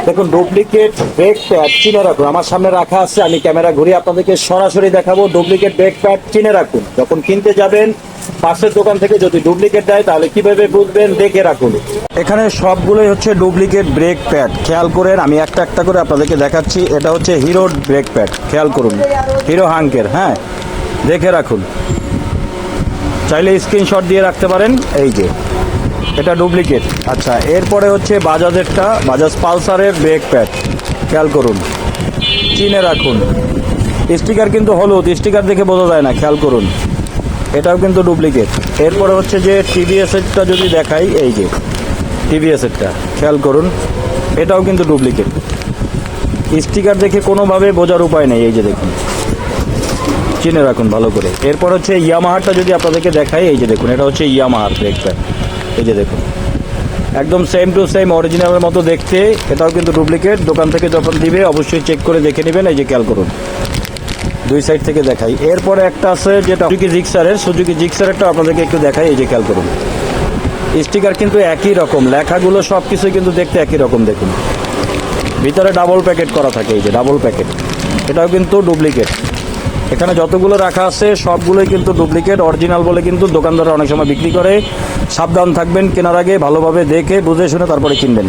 দেখুন duplicate brake pad চিনে রাখুন। আমার সামনে রাখা আছে, আমি ক্যামেরা ঘুরিয়ে আপনাদেরকে সরাসরি দেখাবো। ডুপ্লিকেট ব্রেক প্যাড চিনে রাখুন। যখন কিনতে যাবেন পাশের দোকান থেকে যদি ডুপ্লিকেট দেয় তাহলে কিভাবে বুঝবেন, দেখে রাখুন। এখানে সবগুলোই হচ্ছে ডুপ্লিকেট ব্রেক প্যাড, খেয়াল করেন। আমি একটা একটা করে আপনাদেরকে দেখাচ্ছি। এটা হচ্ছে হিরো ব্রেক প্যাড, খেয়াল করুন, হিরো হাঙ্কের। হ্যাঁ, দেখে রাখুন, চাইলে স্ক্রিনশট দিয়ে রাখতে পারেন। এই যে এটা ডুপ্লিকেট। আচ্ছা, এরপরে হচ্ছে বাজাজেরটা, বাজাজ পালসারের ব্রেক প্যাড, খেয়াল করুন, চিনে রাখুন। স্টিকার কিন্তু হলুদ, স্টিকার দেখে বোঝা যায় না, খেয়াল করুন, এটাও কিন্তু ডুপ্লিকেট। এরপরে হচ্ছে যে টিভিএসেরটা যদি দেখাই, এই যে টিভিএসেরটা খেয়াল করুন, এটাও কিন্তু ডুপ্লিকেট। স্টিকার দেখে কোনোভাবে বোঝার উপায় নেই, এই যে দেখুন, চিনে রাখুন ভালো করে। এরপর হচ্ছে ইয়ামাহারটা যদি আপনাদেরকে দেখাই, এই যে দেখুন, এটা হচ্ছে ইয়ামাহার ব্রেক প্যাড, এই যে দেখুন, একদম সেম টু সেম অরিজিনালের মতো দেখতে। এটাও কিন্তু ডুপ্লিকেট। দোকান থেকে যখন দিবে অবশ্যই চেক করে দেখে নেবেন। এই যে খেয়াল করুন, দুই সাইড থেকে দেখাই। এরপরে একটা আছে যেটা সুজুকি জিক্সারেরটা আপনাদেরকে একটু দেখাই। এই যে খেয়াল করুন, স্টিকার কিন্তু একই রকম, লেখাগুলো সব কিছুই কিন্তু দেখতে একই রকম। দেখুন, ভিতরে ডাবল প্যাকেট করা থাকে, এই যে ডাবল প্যাকেট, এটাও কিন্তু ডুপ্লিকেট। এখানে যতগুলো রাখা আছে সবগুলোই কিন্তু ডুপ্লিকেট। অরিজিনাল বলে কিন্তু দোকানদাররা অনেক সময় বিক্রি করে। সাবধান থাকবেন, কেনার আগে ভালোভাবে দেখে বুঝে শুনে তারপরে কিনবেন।